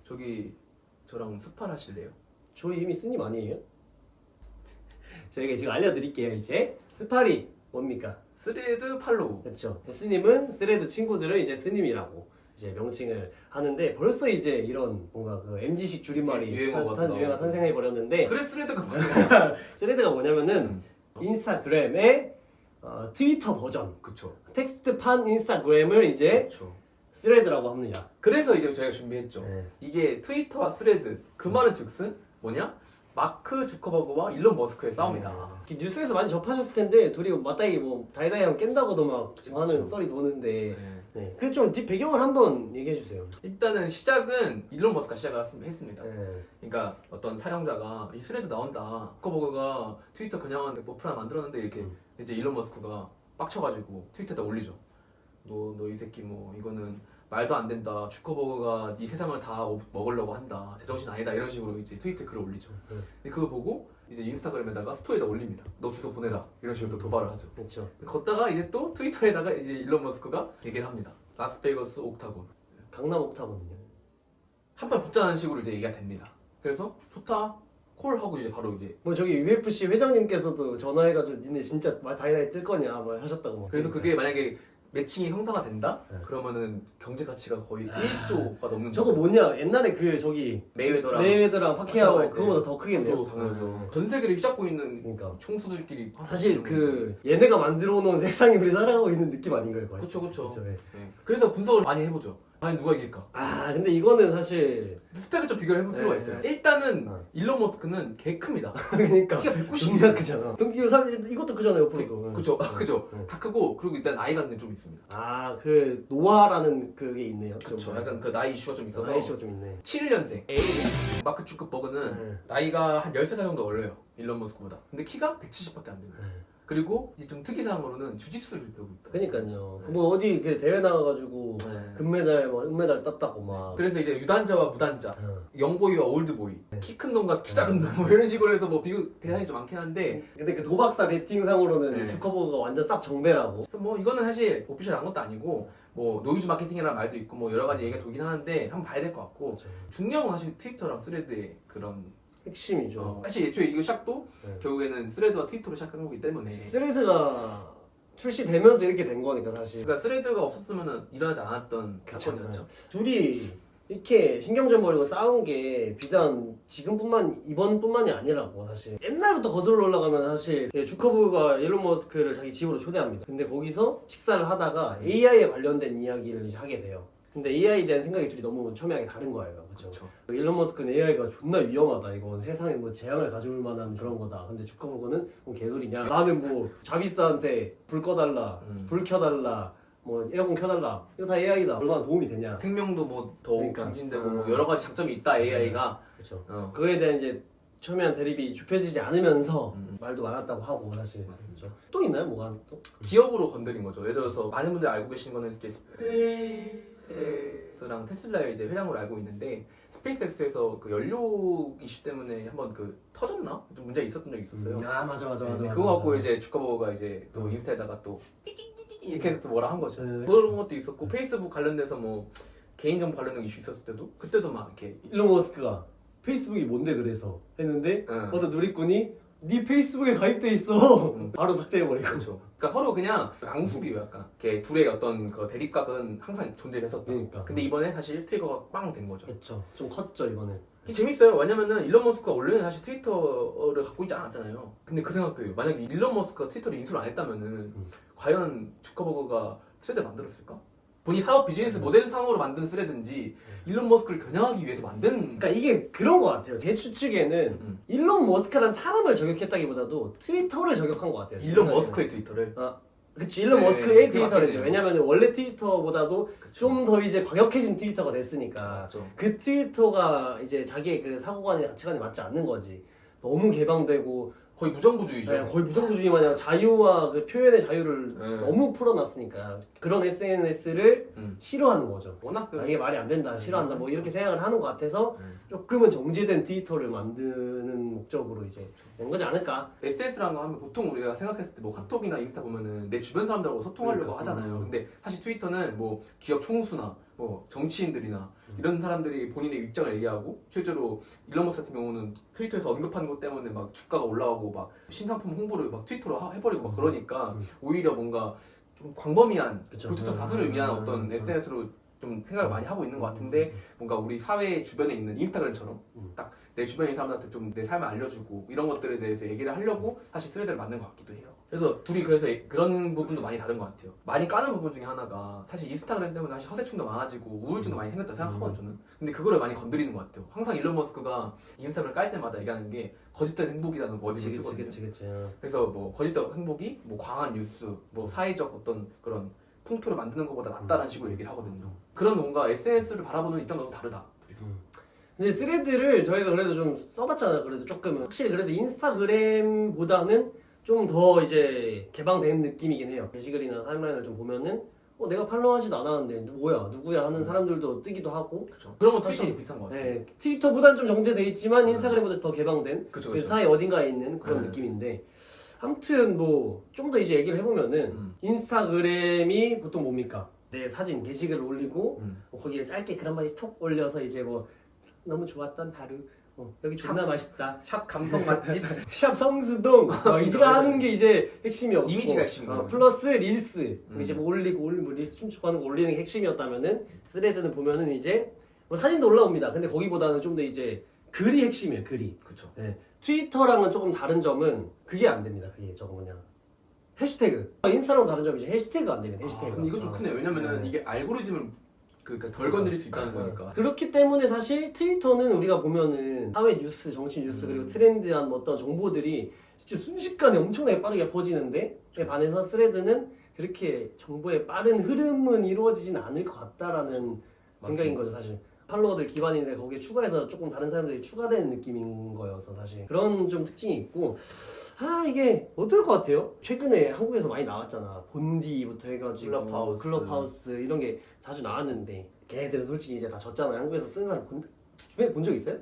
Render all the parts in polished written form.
저기 저랑 스팔 하실래요? 저 이미 스님 아니에요? 저희가 지금 알려드릴게요. 이제 스파리 뭡니까? 스레드 팔로우. 그렇죠. 스님은 스레드 친구들을 이제 스님이라고 이제 명칭을 하는데 벌써 이제 이런 뭔가 그 MZ식 줄임말이 유행어가 유행어 탄생해 버렸는데 그래 스레드가 뭐야? 스레드가 뭐냐면은 인스타그램의 트위터 버전 그쵸. 텍스트판 인스타그램을 이제 그쵸. 스레드라고 합니다. 그래서 이제 저희가 준비했죠. 네. 이게 트위터와 스레드 그 말은 즉슨 뭐냐? 마크 주커버그와 일론 머스크의 싸움이다. 뉴스에서 많이 접하셨을 텐데 둘이 맞다이 뭐 다이다이랑 깬다고도 막 지금 하는 그쵸. 썰이 도는데 네. 네. 그 좀 배경을 한번 얘기해 주세요. 일단은 시작은 일론 머스크가 시작을 했습니다. 네. 그러니까 어떤 사용자가 이 스레드 나온다. 주커버그가 트위터 겨냥한 버프 하나 만들었는데 이렇게 이제 일론 머스크가 빡쳐가지고 트위터에다 올리죠. 너 이 새끼 뭐 이거는 말도 안 된다. 주커버그가 이 세상을 다 먹으려고 한다. 제정신 아니다. 이런 식으로 이제 트위터에 글을 올리죠. 근데 그거 보고 이제 인스타그램에다가 스토리에다 올립니다. 너 주소 보내라. 이런 식으로 또 도발을 하죠. 그렇죠. 걷다가 이제 또 트위터에다가 이제 일론 머스크가 얘기를 합니다. 라스베이거스 옥타곤. 강남 옥타곤요. 한판 붙자는 식으로 이제 얘기가 됩니다. 그래서 좋다. 콜하고 이제 바로 이제 뭐 저기 UFC 회장님께서도 전화해가지고 니네 진짜 다이다이 뜰 거냐 뭐 하셨다고 막. 그래서 그게 만약에 매칭이 형사가 된다? 네. 그러면은 경제 가치가 거의 1조가 넘는 저거 뭐냐 옛날에 그 저기 메이웨더랑 파키아오 할 때. 그거보다 더 크겠네요. 그죠, 당연하죠. 전 세계를 휘잡고 있는 그러니까 총수들끼리 사실 그 얘네가 만들어 놓은 세상이 우리 살아가고 있는 느낌 아닌가요? 거의? 그쵸. 그쵸, 네. 네. 그래서 분석을 많이 해보죠. 과연 누가 이길까? 아 근데 이거는 사실 스펙을 좀 비교를 해볼 네, 필요가 있어요. 네. 일단은 어. 일론 머스크는 개 큽니다. 그러니까 키가 존나 190이에요. 크잖아. 등기부 이것도 크잖아요 옆으로도. 그죠, 그죠. 네. 다 크고 그리고 일단 나이가 근데 좀 있습니다. 아 그 노아라는 그게 있네요. 그쵸. 좀. 약간 그 나이 이슈가 좀 있어서 나이쇼 좀 있네. 71년생 마크 주크버그는 네. 나이가 한 13살 정도 어려요. 일론 머스크보다. 근데 키가 170밖에 안 됩니다. 그리고 이제 좀 특이사항으로는 주짓수를 배우고 있다. 그러니까요. 네. 뭐 어디 그 대회 나가가지고 네. 금메달 뭐 은메달 땄다고 막. 그래서 이제 유단자와 무단자, 어. 영보이와 올드보이, 키 큰 놈과 키 작은 놈 뭐 이런 식으로 해서 뭐 비교 대상이 좀 많긴 한데 근데 그 도박사 베팅상으로는 네. 주커버그가 완전 쌉 정배라고. 그래서 뭐 이거는 사실 오피셜한 것도 아니고 뭐 노이즈 마케팅이라는 말도 있고 뭐 여러 가지 얘기가 돌긴 하는데 한번 봐야 될 것 같고 그렇죠. 중요한 건 사실 트위터랑 스레드의 그런 핵심이죠. 사실 애초에 이거 시작도 네. 결국에는 스레드와 트위터로 시작한 거기 때문에 스레드가 출시되면서 이렇게 된 거니까 사실. 그러니까 스레드가 없었으면 일어나지 않았던 그쵸. 사건이었죠. 둘이 이렇게 신경전 벌이고 싸운 게 비단 이번뿐만이 아니라고 사실 옛날부터 거슬러 올라가면 사실 주커버그가 일론 머스크를 자기 집으로 초대합니다. 근데 거기서 식사를 하다가 AI에 관련된 이야기를 이제 하게 돼요. 근데 AI에 대한 생각이 둘이 너무 첨예하게 다른 거예요. 그렇죠? 일론 머스크는 AI가 존나 위험하다. 이건 세상에 뭐 재앙을 가져올 만한 그런 거다. 근데 주커버그는 뭔 개소리냐. 나는 뭐 자비스한테 불 꺼달라, 불 켜달라, 뭐 에어컨 켜달라. 이거 다 AI다. 얼마나 도움이 되냐. 생명도 뭐 더 그러니까. 증진되고 뭐 여러 가지 장점이 있다 AI가. 그렇죠. 그거에 대한 이제 첨예한 대립이 좁혀지지 않으면서 음. 말도 많았다고 하고 사실. 맞습니다. 그렇죠. 또 있나요? 뭐가 또? 기업으로 건드린 거죠. 예를 들어서 많은 분들이 알고 계신 거는 이제 스페이스X랑 테슬라의 이제 회장으로 알고 있는데 스페이스X에서 그 연료 이슈 때문에 한번 그 터졌나? 좀 문제가 있었던 적이 있었어요. 아 맞아. 네, 그거 갖고 이제 주커버거가 이제 또 인스타에다가 또 이렇게 해서 또 뭐라 한 거죠. 네. 그런 것도 있었고 페이스북 관련돼서 뭐 개인정보 관련된 이슈 있었을 때도 그때도 막 이렇게 일론 머스크가 페이스북이 뭔데 그래서 했는데 응. 어떤 누리꾼이 네 페이스북에 가입돼 있어. 응. 바로 삭제해버리고. 그렇죠. 그러니까 서로 그냥 앙숙이에요, 약간. 이렇게 둘의 어떤 그 대립각은 항상 존재했었다. 그러니까. 근데 이번에 사실 트리거가 빵 된 거죠. 그렇죠. 좀 컸죠 이번에. 이게 재밌어요. 왜냐면은 일론 머스크가 원래는 사실 트위터를 갖고 있지 않았잖아요. 근데 그 생각도 해요. 만약에 일론 머스크가 트위터를 인수를 안 했다면은 과연 주커버그가 스레드를 만들었을까? 본인 사업 비즈니스 모델 상으로 만든 스레드인지 일론 머스크를 겨냥하기 위해서 만든 그러니까 이게 그런 것 같아요. 제 추측에는 일론 머스크라는 사람을 저격했다기보다도 트위터를 저격한 것 같아요. 일론 머스크의 트위터를. 그치 일론 네, 머스크의 그게 트위터를 맞겠네요. 왜냐면 원래 트위터보다도 좀 더 이제 과격해진 트위터가 됐으니까 맞죠. 그 트위터가 이제 자기의 그 사고관이 가치관이 맞지 않는 거지. 너무 개방되고 거의 무정부주의죠. 네, 거의 무정부주의 마냥 자유와 그 표현의 자유를 네. 너무 풀어놨으니까 그런 SNS를 싫어하는 거죠. 워낙 그 이게 말이 안 된다, 싫어한다, 뭐 이렇게 생각을 하는 것 같아서 조금은 정제된 트위터를 만드는 목적으로 이제 낸 거지 않을까? SNS라는 거 하면 보통 우리가 생각했을 때 뭐 카톡이나 인스타 보면은 내 주변 사람들하고 소통하려고 그러니까. 하잖아요. 근데 사실 트위터는 뭐 기업 총수나 뭐 정치인들이나 이런 사람들이 본인의 입장을 얘기하고 실제로 일론 머스크 같은 경우는 트위터에서 언급하는 것 때문에 막 주가가 올라가고 막 신상품 홍보를 막 트위터로 해버리고 막 그러니까 오히려 뭔가 좀 광범위한 그쵸. 불특정 다수를 위한 어떤 SNS로 좀 생각을 많이 하고 있는 것 같은데 뭔가 우리 사회 주변에 있는 인스타그램처럼 딱 내 주변에 있는 사람들한테 좀 내 삶을 알려주고 이런 것들에 대해서 얘기를 하려고 사실 스레드를 만든 것 같기도 해요. 그래서 둘이 그래서 그런 부분도 많이 다른 것 같아요. 많이 까는 부분 중에 하나가 사실 인스타그램 때문에 사실 허세충도 많아지고 우울증도 많이 생겼다 생각하거든요 저는. 근데 그거를 많이 건드리는 것 같아요. 항상 일론 머스크가 인스타그램 깔 때마다 얘기하는 게 거짓된 행복이라는 워딩을 쓰거든요. 그치. 그래서 뭐 거짓된 행복이 뭐 광한 뉴스, 뭐 사회적 어떤 그런 풍토를 만드는 것보다 낫다라는 식으로 얘기를 하거든요. 그런 뭔가 SNS를 바라보는 입장과 너무 다르다. 둘이서. 근데 스레드를 저희가 그래도 좀 써봤잖아요. 그래도 조금은 확실히 그래도 인스타그램보다는 좀 더 이제 개방된 느낌이긴 해요. 게시글이나 타임라인을 좀 보면은 내가 팔로우하지도 않았는데 누구야 하는 사람들도 뜨기도 하고. 그렇죠. 그런 건 사실, 트위터랑 비슷한 것 같아요. 네, 트위터보다는 좀 정제돼 있지만 인스타그램보다 더 개방된 그쵸. 사이 어딘가에 있는 그런 느낌인데. 아무튼 뭐 좀 더 이제 얘기를 해보면은 인스타그램이 보통 뭡니까? 내 사진 게시글을 올리고 거기에 짧게 글 한마디 톡 올려서 이제 뭐 너무 좋았던 하루 여기 존나 맛있다 샵 감성 맛집 샵 성수동 이지가 하는 게 이제 핵심이었고 이미지가 핵심인 거예요. 플러스 릴스 이제 뭐 올리고 릴스 춤추고 하는 거 올리는 게 핵심이었다면은 스레드는 보면은 이제 뭐 사진도 올라옵니다. 근데 거기보다는 좀 더 이제 글이 핵심이에요. 글이. 그쵸. 네. 트위터랑은 조금 다른 점은 그게 안 됩니다. 그게 저거 뭐냐 해시태그. 인스타랑 다른 점이 이제 해시태그 안 되는 해시태그. 근데 이거 좀 크네요. 왜냐면은 이게 알고리즘을 덜 건드릴 수 있다는 거니까. 그렇기 때문에 사실 트위터는 우리가 보면은 사회 뉴스, 정치 뉴스 그리고 트렌드한 뭐 어떤 정보들이 진짜 순식간에 엄청나게 빠르게 퍼지는데 그에 반해서 스레드는 그렇게 정보의 빠른 흐름은 이루어지진 않을 것 같다라는 생각인 거죠 사실. 팔로워들 기반인데 거기에 추가해서 조금 다른 사람들이 추가되는 느낌인 거여서 사실 그런 좀 특징이 있고 이게 어떨 것 같아요? 최근에 한국에서 많이 나왔잖아. 본디부터 해가지고 클럽하우스 이런 게 자주 나왔는데 걔네들은 솔직히 이제 다 졌잖아요. 한국에서 쓰는 사람 주변에 본 적 있어요?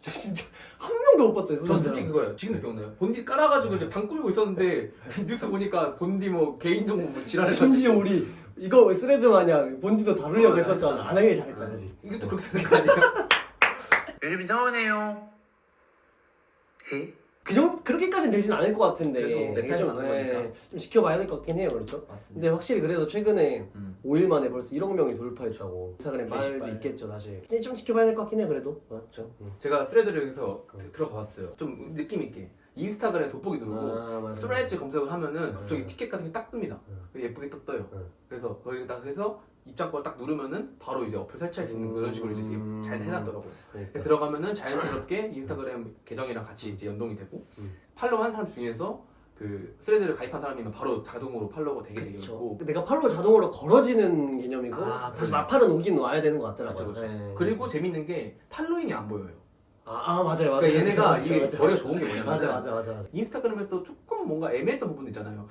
저 진짜 한 명도 못 봤어요. 전 솔직히 그거예요. 지금도 기억나요. 본디 깔아가지고 이제 방 꾸미고 있었는데 뉴스 보니까 본디 뭐 개인정보 뭐 지랄해가지고 심지어 우리 이거 스레드 마냥 본디도 다루려고 했었잖아. 안 하길 잘했다 그지? 이게 또 그렇게 되는 거 아니에요? 요즘 이상하네요. 에? 그 정도 그렇게까지는 되진 않을 것 같은데 그래도 내 편이 맞는 거니까. 좀 지켜봐야 될 것 같긴 해요. 그렇죠? 맞습니다. 근데 확실히 그래도 최근에 5일 만에 벌써 1억 명이 돌파했다고 인스타그램 말도 게시판. 있겠죠 사실. 이제 좀 지켜봐야 될 것 같긴 해요 그래도. 맞죠? 제가 스레드를 여기서 들어가 봤어요. 좀 느낌 있게 인스타그램 돋보기 누르고 스레즈 검색을 하면은 갑자기 티켓 같은 게 딱 뜹니다. 예쁘게 딱 떠요. 그래서 거기 딱 해서 입장권 딱 누르면은 바로 이제 어플 설치할 수 있는 그런 식으로 이제 잘 해놨더라고요. 그러니까. 들어가면은 자연스럽게 인스타그램 계정이랑 같이 이제 연동이 되고 팔로우 한 사람 중에서 그 스레드를 가입한 사람이면 바로 자동으로 팔로우가 되게 되고 내가 팔로우 자동으로 걸어지는 개념이고 다시 그러네. 마팔은 오긴 와야 되는 것 같더라고요. 그렇죠. 네. 그리고 재밌는 게 팔로잉이 안 보여요. 맞아요. 그러니까 얘네가 맞아, 이게 맞아. 머리가 좋은 게 뭐냐면 맞아. 인스타그램에서 조금 뭔가 애매했던 부분도 있잖아요.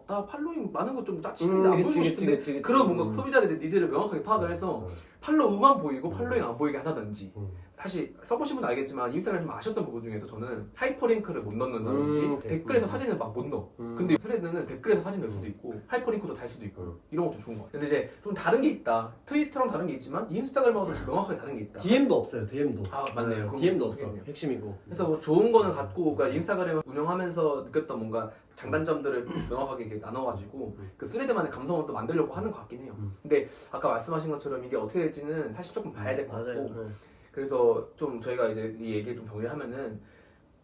나 팔로잉 많은 거 좀 짜치는데 안 보이고 싶은데 그치. 그런 뭔가 소비자들의 니즈를 명확하게 파악을 해서 팔로우만 보이고 팔로잉 안 보이게 한다든지 사실 써보신 분은 알겠지만 인스타그램 좀 아쉬웠던 부분 중에서 저는 하이퍼링크를 못 넣는다든지 댓글에서 사진을 막 못 넣어. 근데 스레드는 댓글에서 사진 넣을 수도 있고 하이퍼링크도 달 수도 있고 이런 것도 좋은 것 같아요. 근데 이제 좀 다른 게 있다. 트위터랑 다른 게 있지만 인스타그램하고도 명확하게 다른 게 있다. DM도 없어요. DM도. 맞네요. 그럼 DM도 없어. 그렇겠네요. 핵심이고. 그래서 뭐 좋은 거는 갖고 그러니까 인스타그램 운영하면서 느꼈던 뭔가 장단점들을 명확하게 이렇게 나눠가지고 그 스레드만의 감성을 또 만들려고 하는 것 같긴 해요. 근데 아까 말씀하신 것처럼 이게 어떻게 될지는 사실 조금 봐야 될 것 같고 그래서 좀 저희가 이제 이 얘기를 좀 정리를 하면은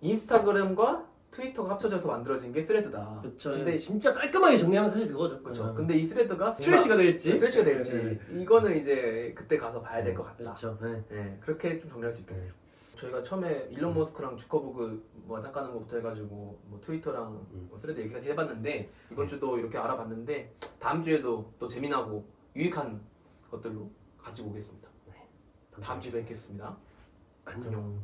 인스타그램과 트위터가 합쳐져서 만들어진 게 스레드다. 그렇죠. 근데 진짜 깔끔하게 정리하면 사실 그거죠. 그렇죠. 근데 이 스레드가 스트레시가 될지. 스트레시가 될지 이거는 이제 그때 가서 봐야 될 것 같다. 그렇죠. 네, 그렇게 좀 정리할 수 있겠네요. 저희가 처음에 일론 머스크랑 주커버그 뭐 완장 까는 것부터 해가지고 뭐 트위터랑 뭐 스레드 얘기까지 해봤는데 이번 주도 이렇게 알아봤는데 다음 주에도 또 재미나고 유익한 것들로 가지고 오겠습니다. 다음 주에 뵙겠습니다. 안녕.